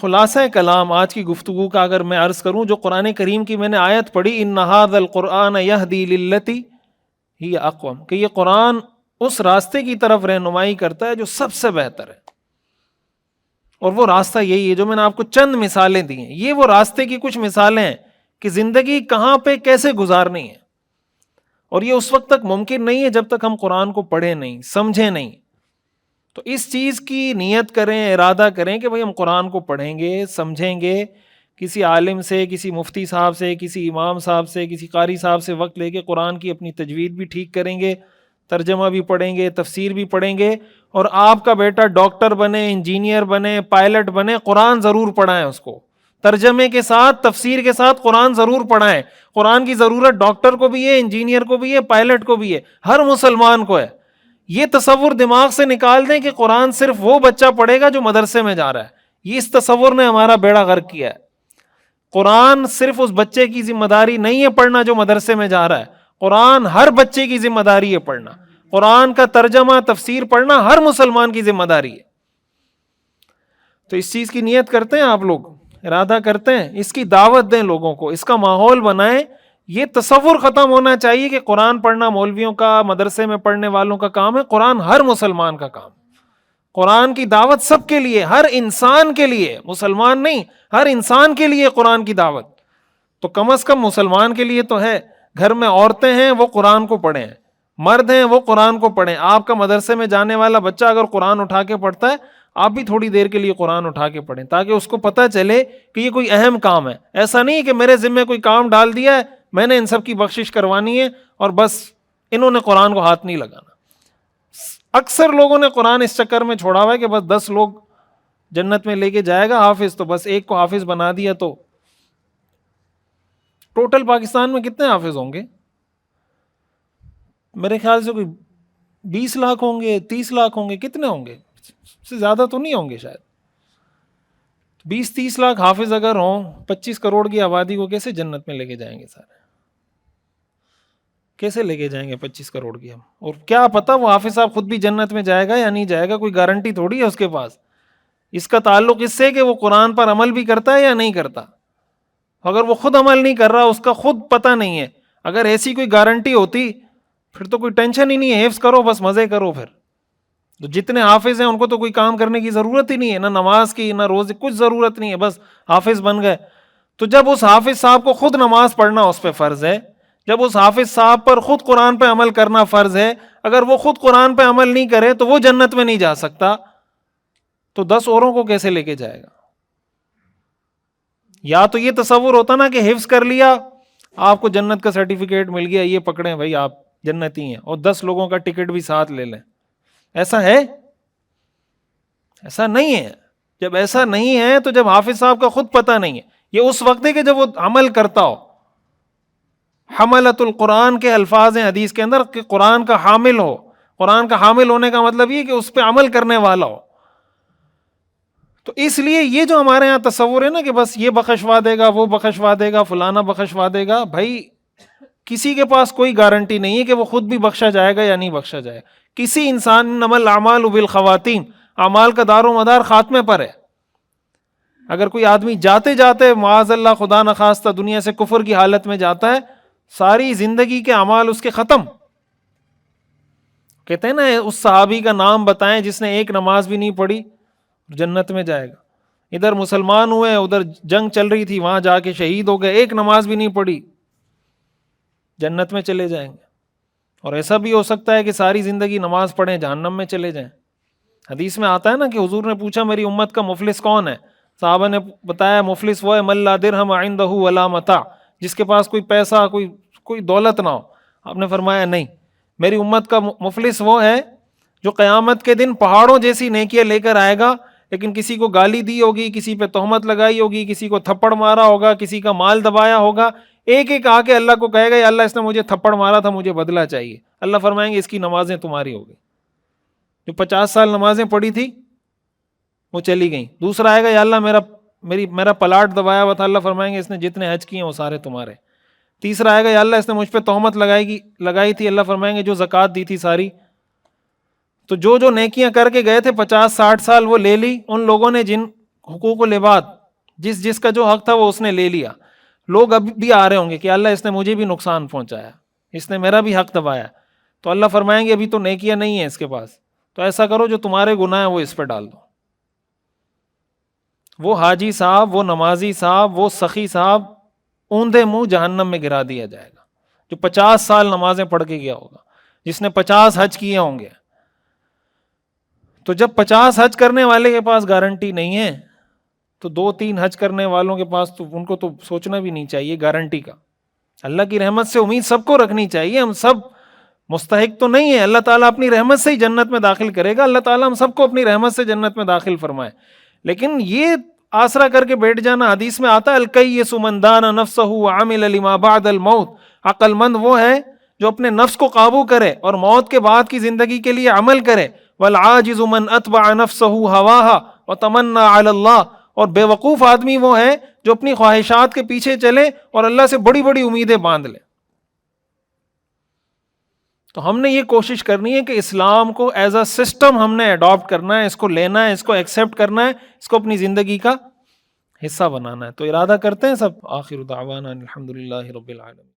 خلاصہ کلام آج کی گفتگو کا اگر میں عرض کروں، جو قرآن کریم کی میں نے آیت پڑھی ان ھذا القرآن یہدی للتی ہی اقوم، کہ یہ قرآن اس راستے کی طرف رہنمائی کرتا ہے جو سب سے بہتر ہے، اور وہ راستہ یہی ہے جو میں نے آپ کو چند مثالیں دی ہیں. یہ وہ راستے کی کچھ مثالیں ہیں کہ زندگی کہاں پہ کیسے گزارنی ہے، اور یہ اس وقت تک ممکن نہیں ہے جب تک ہم قرآن کو پڑھیں نہیں، سمجھیں نہیں. تو اس چیز کی نیت کریں، ارادہ کریں کہ بھئی ہم قرآن کو پڑھیں گے، سمجھیں گے، کسی عالم سے، کسی مفتی صاحب سے، کسی امام صاحب سے، کسی قاری صاحب سے وقت لے کے قرآن کی اپنی تجوید بھی ٹھیک کریں گے، ترجمہ بھی پڑھیں گے، تفسیر بھی پڑھیں گے. اور آپ کا بیٹا ڈاکٹر بنے، انجینئر بنے، پائلٹ بنے، قرآن ضرور پڑھائیں اس کو، ترجمے کے ساتھ، تفسیر کے ساتھ قرآن ضرور پڑھائیں. قرآن کی ضرورت ڈاکٹر کو بھی ہے، انجینئر کو بھی ہے، پائلٹ کو بھی ہے، ہر مسلمان کو ہے. یہ تصور دماغ سے نکال دیں کہ قرآن صرف وہ بچہ پڑھے گا جو مدرسے میں جا رہا ہے. یہ اس تصور نے ہمارا بیڑا غرق کیا ہے. قرآن صرف اس بچے کی ذمہ داری نہیں ہے پڑھنا جو مدرسے میں جا رہا ہے، قرآن ہر بچے کی ذمہ داری ہے پڑھنا. قرآن کا ترجمہ، تفسیر پڑھنا ہر مسلمان کی ذمہ داری ہے. تو اس چیز کی نیت کرتے ہیں آپ لوگ، ارادہ کرتے ہیں، اس کی دعوت دیں لوگوں کو، اس کا ماحول بنائیں. یہ تصور ختم ہونا چاہیے کہ قرآن پڑھنا مولویوں کا، مدرسے میں پڑھنے والوں کا کام ہے. قرآن ہر مسلمان کا کام. قرآن کی دعوت سب کے لیے، ہر انسان کے لیے، مسلمان نہیں، ہر انسان کے لیے قرآن کی دعوت. تو کم از کم مسلمان کے لیے تو ہے. گھر میں عورتیں ہیں وہ قرآن کو پڑھیں، مرد ہیں وہ قرآن کو پڑھیں. آپ کا مدرسے میں جانے والا بچہ اگر قرآن اٹھا کے پڑھتا ہے، آپ بھی تھوڑی دیر کے لیے قرآن اٹھا کے پڑھیں، تاکہ اس کو پتہ چلے کہ یہ کوئی اہم کام ہے. ایسا نہیں کہ میرے ذمہ کوئی کام ڈال دیا ہے، میں نے ان سب کی بخشش کروانی ہے اور بس انہوں نے قرآن کو ہاتھ نہیں لگانا. اکثر لوگوں نے قرآن اس چکر میں چھوڑا ہوا ہے کہ بس 10 لوگ جنت میں لے کے جائے گا حافظ، تو بس ایک کو حافظ بنا دیا. تو ٹوٹل پاکستان میں کتنے حافظ ہوں گے؟ میرے خیال سے کوئی 20 لاکھ ہوں گے، 30 لاکھ ہوں گے، کتنے ہوں گے؟ اس سے زیادہ تو نہیں ہوں گے شاید. 20-30 لاکھ حافظ اگر ہوں، 25 کروڑ کی آبادی کو کیسے جنت میں لے کے جائیں گے سارے؟ کیسے لے کے جائیں گے 25 کروڑ کی ہم؟ اور کیا پتا وہ حافظ صاحب خود بھی جنت میں جائے گا یا نہیں جائے گا، کوئی گارنٹی تھوڑی ہے اس کے پاس. اس کا تعلق اس سے کہ وہ قرآن پر عمل بھی کرتا ہے یا نہیں کرتا. اگر وہ خود عمل نہیں کر رہا، اس کا خود پتہ نہیں ہے. اگر ایسی کوئی گارنٹی ہوتی پھر تو کوئی ٹینشن ہی نہیں ہے، حفظ کرو بس مزے کرو. پھر تو جتنے حافظ ہیں ان کو تو کوئی کام کرنے کی ضرورت ہی نہیں ہے، نہ نماز کی، نہ روزے، کچھ ضرورت نہیں ہے، بس حافظ بن گئے. تو جب اس حافظ صاحب کو خود نماز پڑھنا اس پہ فرض ہے، جب اس حافظ صاحب پر خود قرآن پہ عمل کرنا فرض ہے، اگر وہ خود قرآن پہ عمل نہیں کرے تو وہ جنت میں نہیں جا سکتا، تو 10 اوروں کو کیسے لے کے جائے گا؟ یا تو یہ تصور ہوتا نا کہ حفظ کر لیا، آپ کو جنت کا سرٹیفکیٹ مل گیا، یہ پکڑیں بھائی آپ جنتی ہیں، اور 10 لوگوں کا ٹکٹ بھی ساتھ لے لیں. ایسا ہے؟ ایسا نہیں ہے. جب ایسا نہیں ہے تو جب حافظ صاحب کا خود پتہ نہیں ہے، یہ اس وقت ہے کہ جب وہ عمل کرتا ہو. حملۃ القرآن کے الفاظ ہیں حدیث کے اندر کہ قرآن کا حامل ہو. قرآن کا حامل ہونے کا مطلب یہ کہ اس پہ عمل کرنے والا ہو. تو اس لیے یہ جو ہمارے ہاں تصور ہے نا کہ بس یہ بخشوا دے گا، وہ بخشوا دے گا، فلانا بخشوا دے گا، بھائی کسی کے پاس کوئی گارنٹی نہیں ہے کہ وہ خود بھی بخشا جائے گا یا نہیں بخشا جائے. کسی انسان، انما الاعمال بالخواتیم، اعمال کا دار و مدار خاتمے پر ہے. اگر کوئی آدمی جاتے جاتے معاذ اللہ خدا نخواستہ دنیا سے کفر کی حالت میں جاتا ہے، ساری زندگی کے اعمال اس کے ختم. کہتے ہیں نا اس صحابی کا نام بتائیں جس نے ایک نماز بھی نہیں پڑھی، جنت میں جائے گا. ادھر مسلمان ہوئے، ادھر جنگ چل رہی تھی، وہاں جا کے شہید ہو گئے، ایک نماز بھی نہیں پڑھی، جنت میں چلے جائیں گے. اور ایسا بھی ہو سکتا ہے کہ ساری زندگی نماز پڑھیں، جہنم میں چلے جائیں. حدیث میں آتا ہے نا کہ حضور نے پوچھا میری امت کا مفلس کون ہے؟ صحابہ نے بتایا مفلس وہ ہے من لا درہم عندہ ولا متاع، جس کے پاس کوئی پیسہ، کوئی دولت نہ ہو. آپ نے فرمایا نہیں، میری امت کا مفلس وہ ہے جو قیامت کے دن پہاڑوں جیسی نیکیاں لے کر آئے گا، لیکن کسی کو گالی دی ہوگی، کسی پہ تہمت لگائی ہوگی، کسی کو تھپڑ مارا ہوگا، کسی کا مال دبایا ہوگا، ایک ایک آ کے اللہ کو کہے گا یا اللہ اس نے مجھے تھپڑ مارا تھا، مجھے بدلہ چاہیے. اللہ فرمائیں گے اس کی نمازیں تمہاری ہو گئی. جو 50 سال نمازیں پڑھی تھی وہ چلی گئیں. دوسرا آئے گا یا اللہ میرا پلاٹ دبایا ہوا تھا، اللہ فرمائیں گے اس نے جتنے حج کیے ہیں وہ سارے تمہارے. تیسرا آئے گا یا اللہ اس نے مجھ پہ تہمت لگائی تھی، اللہ فرمائیں گے جو زکوٰۃ دی تھی ساری. تو جو نیکیاں کر کے گئے تھے 50-60 سال وہ لے لی. ان لوگوں نے جن حقوق العباد، جس کا جو حق تھا وہ اس نے لے لیا. لوگ اب بھی آ رہے ہوں گے کہ اللہ اس نے مجھے بھی نقصان پہنچایا، اس نے میرا بھی حق دبایا، تو اللہ فرمائیں گے ابھی تو نیکیاں نہیں ہیں اس کے پاس، تو ایسا کرو جو تمہارے گناہ ہیں وہ اس پہ ڈال دو. وہ حاجی صاحب، وہ نمازی صاحب، وہ سخی صاحب اوندے منہ جہنم میں گرا دیا جائے گا، جو 50 سال نمازیں پڑھ کے گیا ہوگا، جس نے 50 حج کیے ہوں گے. تو جب 50 حج کرنے والے کے پاس گارنٹی نہیں ہے تو 2-3 حج کرنے والوں کے پاس تو ان کو تو سوچنا بھی نہیں چاہیے گارنٹی کا. اللہ کی رحمت سے امید سب کو رکھنی چاہیے، ہم سب مستحق تو نہیں ہے، اللہ تعالیٰ اپنی رحمت سے ہی جنت میں داخل کرے گا، اللہ تعالیٰ ہم سب کو اپنی رحمت سے جنت میں داخل فرمائے. لیکن یہ آسرا کر کے بیٹھ جانا، حدیث میں آتا ہے الکیس من دان نفسہ وعمل لما بعد الموت، عقل مند وہ ہے جو اپنے نفس کو قابو کرے اور موت کے بعد کی زندگی کے لیے عمل کرے. والعاجز من اتبع نفسہ ہواها وتمنى علی اللہ، اور بے وقوف آدمی وہ ہے جو اپنی خواہشات کے پیچھے چلے اور اللہ سے بڑی بڑی امیدیں باندھ لے. تو ہم نے یہ کوشش کرنی ہے کہ اسلام کو ایز اے سسٹم ہم نے اڈاپٹ کرنا ہے، اس کو لینا ہے، اس کو ایکسیپٹ کرنا ہے، اس کو اپنی زندگی کا حصہ بنانا ہے. تو ارادہ کرتے ہیں سب. آخر دعوانا الحمدللہ رب العالمین.